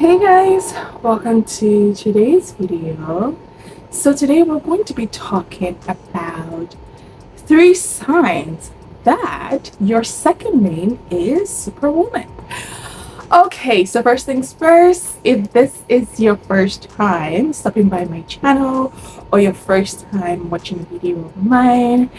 Hey guys, welcome to today's video. So today we're going to be talking about 3 signs that your second name is Superwoman. Okay, so first things first, if this is your first time stopping by my channel or your first time watching a video of mine,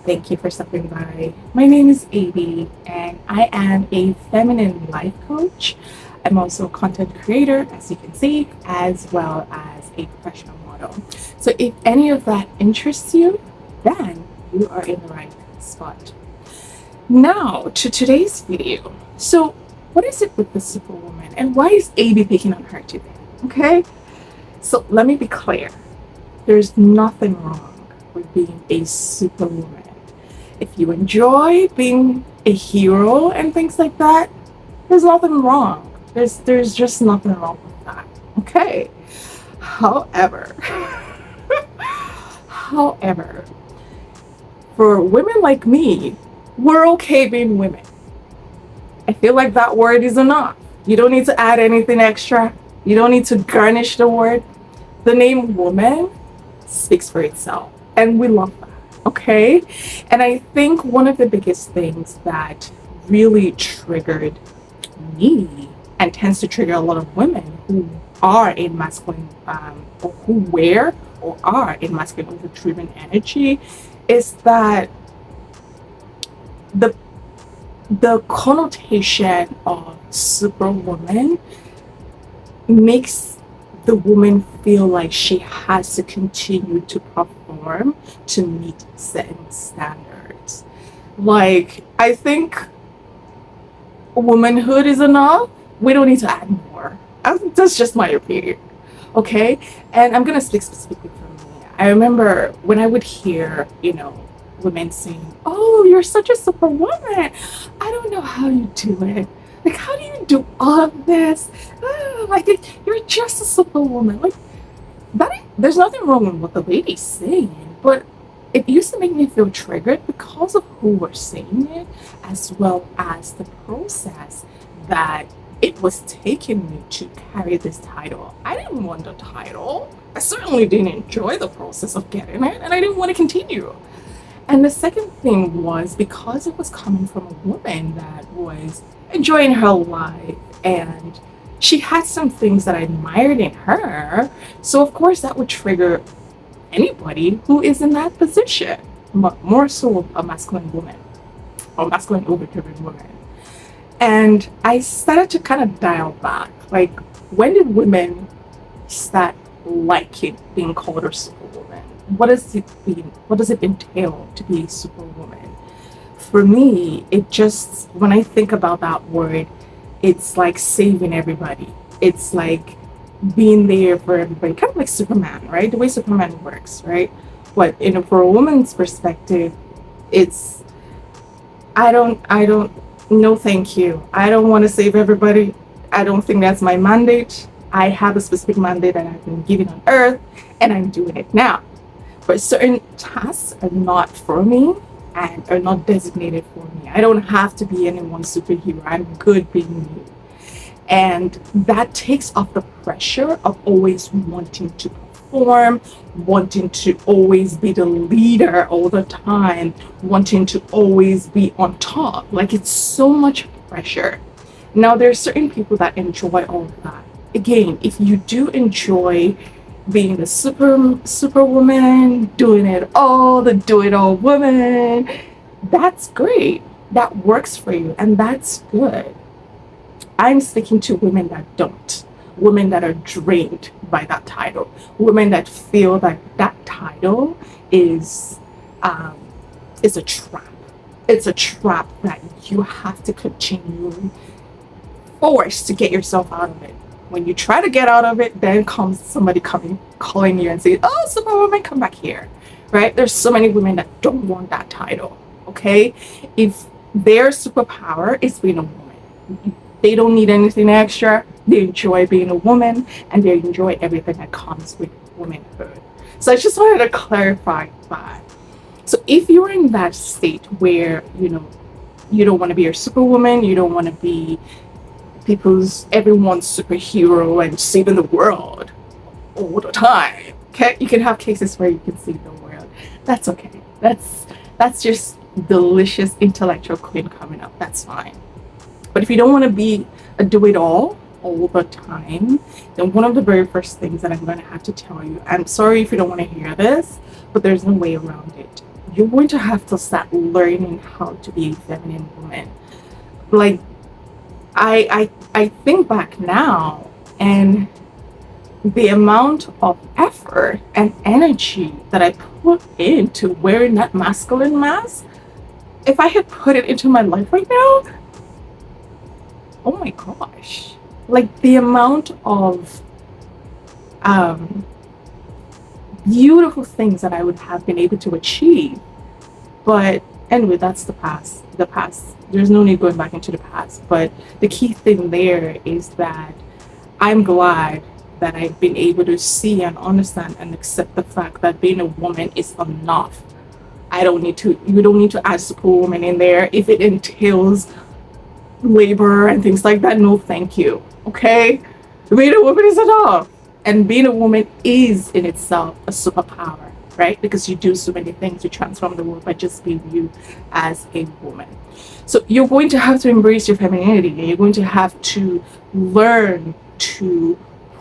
thank you for stopping by. My name is Aby and I am a feminine life coach. I'm also a content creator, as you can see, as well as a professional model. So if any of that interests you, then you are in the right spot. Now to today's video. So what is it with the Superwoman and why is Aby picking on her today? Okay, so let me be clear. There's nothing wrong with being a Superwoman. If you enjoy being a hero and things like that, there's nothing wrong. There's just nothing wrong with that. Okay. However, however, for women like me, we're okay being women. I feel like that word is enough. You don't need to add anything extra. You don't need to garnish the word. The name woman speaks for itself, and we love that. Okay. And I think one of the biggest things that really triggered me and tends to trigger a lot of women who are in masculine or who wear or are in masculine overdriven energy is that the connotation of superwoman makes the woman feel like she has to continue to perform to meet certain standards. Like, I think womanhood is enough. We don't need to add more. That's just my opinion. Okay. And I'm going to speak specifically for me. I remember when I would hear, women saying, "Oh, you're such a superwoman. I don't know how you do it. Like, how do you do all of this? Oh, like, you're just a superwoman." Like, there's nothing wrong with what the lady's saying, but it used to make me feel triggered because of who were saying it, as well as the process that it was taking me to carry this title. I didn't want the title. I certainly didn't enjoy the process of getting it, and I didn't want to continue. And the second thing was because it was coming from a woman that was enjoying her life and she had some things that I admired in her. So of course that would trigger anybody who is in that position, but more so a masculine woman or masculine overdriven woman. And I started to kind of dial back. Like, when did women start liking being called a superwoman? What does it entail to be a superwoman? For me, when I think about that word, it's like saving everybody. It's like being there for everybody, kind of like Superman, right? The way Superman works, right? But for a woman's perspective, it's I don't no, thank you. I don't want to save everybody. I don't think that's my mandate. I have a specific mandate that I've been given on earth, and I'm doing it now. But certain tasks are not for me and are not designated for me. I don't have to be anyone's superhero. I'm good being me. And that takes off the pressure of always wanting to perform, wanting to always be the leader all the time, wanting to always be on top. Like, it's so much pressure. Now, there are certain people that enjoy all of that. Again, if you do enjoy being the superwoman, doing it all, the do-it-all woman, that's great. That works for you, and that's good. I'm speaking to women that don't, women that are drained by that title, women that feel that that title is a trap. It's a trap that you have to continue forced to get yourself out of it. When you try to get out of it, then comes somebody calling you and saying, "Oh, superwoman, come back here." Right? There's so many women that don't want that title. Okay, if their superpower is being a woman, they don't need anything extra. They enjoy being a woman, and they enjoy everything that comes with womanhood. So I just wanted to clarify that. So if you're in that state where you don't want to be a superwoman, you don't want to be everyone's superhero and saving the world all the time. Okay, you can have cases where you can save the world. That's okay. That's just delicious intellectual queen coming up. That's fine. But if you don't want to be a do-it-all the time, then one of the very first things that I'm going to have to tell you, I'm sorry if you don't want to hear this, but there's no way around it. You're going to have to start learning how to be a feminine woman. Like, I think back now, and the amount of effort and energy that I put into wearing that masculine mask, if I had put it into my life right now, oh my gosh, like the amount of beautiful things that I would have been able to achieve. But anyway, that's the past. The past. There's no need going back into the past. But the key thing there is that I'm glad that I've been able to see and understand and accept the fact that being a woman is enough. You don't need to add Superwoman in there if it entails labor and things like that. No, thank you. Okay? Being a woman is enough. And being a woman is in itself a superpower, right? Because you do so many things to transform the world by just being you as a woman. So you're going to have to embrace your femininity, and you're going to have to learn to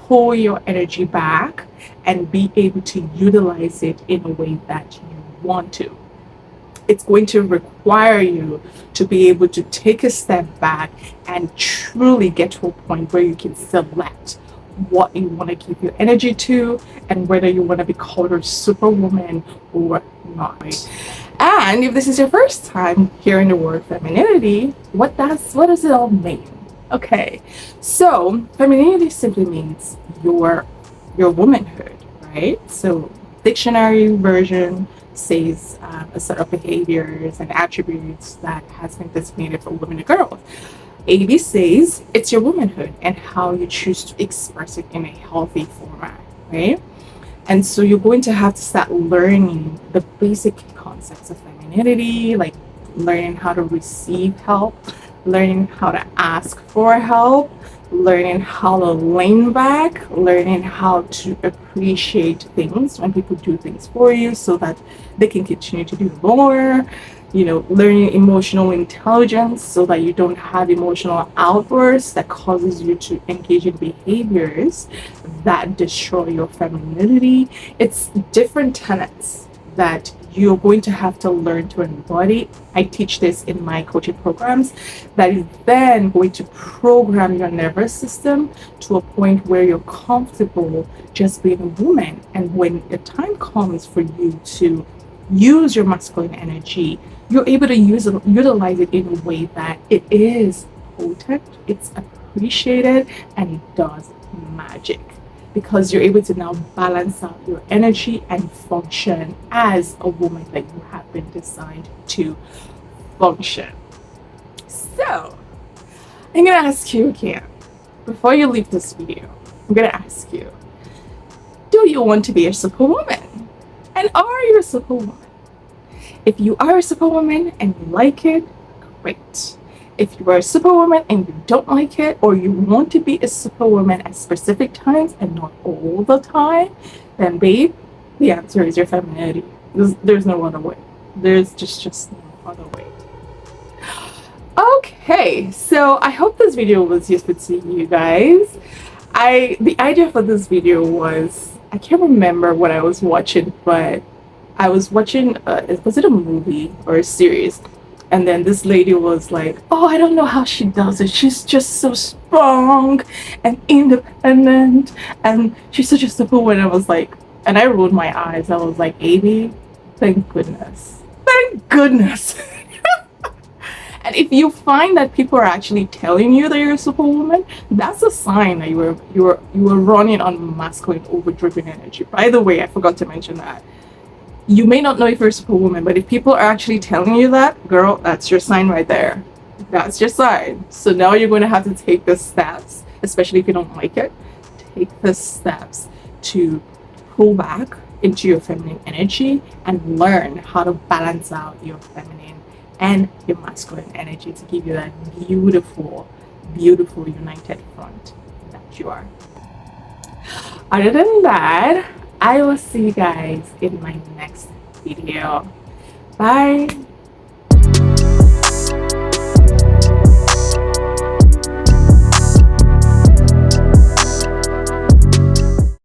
pull your energy back and be able to utilize it in a way that you want to. It's going to require you to be able to take a step back and truly get to a point where you can select what you want to give your energy to and whether you want to be called a superwoman or not. And if this is your first time hearing the word femininity, what does it all mean? Okay, so femininity simply means your womanhood, right? So dictionary version says a set of behaviors and attributes that has been designated for women and girls. AB says it's your womanhood and how you choose to express it in a healthy format, right? And so you're going to have to start learning the basic concepts of femininity, like learning how to receive help, learning how to ask for help, learning how to lean back, learning how to appreciate things when people do things for you so that they can continue to do more. Learning emotional intelligence so that you don't have emotional outbursts that causes you to engage in behaviors that destroy your femininity. It's different tenets that you're going to have to learn to embody. I teach this in my coaching programs, that is then going to program your nervous system to a point where you're comfortable just being a woman. And when the time comes for you to use your masculine energy, you're able to utilize it in a way that it is potent, it's appreciated, and it does magic. Because you're able to now balance out your energy and function as a woman that you have been designed to function. So, I'm going to ask you again, before you leave this video, I'm going to ask you, do you want to be a superwoman? And are you a superwoman? If you are a superwoman and you like it, great. If you are a superwoman and you don't like it, or you want to be a superwoman at specific times and not all the time, then babe, the answer is your femininity. There's no other way. There's just no other way. Okay, so I hope this video was useful to you guys. The idea for this video was, I can't remember what I was watching, but I was watching, was it a movie or a series? And then this lady was like, oh, I don't know how she does it. She's just so strong and independent. And she's such a superwoman. I was like, and I rolled my eyes. I was like, Amy, thank goodness. Thank goodness. And if you find that people are actually telling you that you're a superwoman, that's a sign that you were running on masculine overdriven energy. By the way, I forgot to mention that. You may not know if you're a superwoman, but if people are actually telling you that, girl, that's your sign right there. That's your sign. So now you're going to have to take the steps, especially if you don't like it, take the steps to pull back into your feminine energy and learn how to balance out your feminine and your masculine energy to give you that beautiful beautiful, united front that you are. Other than that, I will see you guys in my next video. Bye.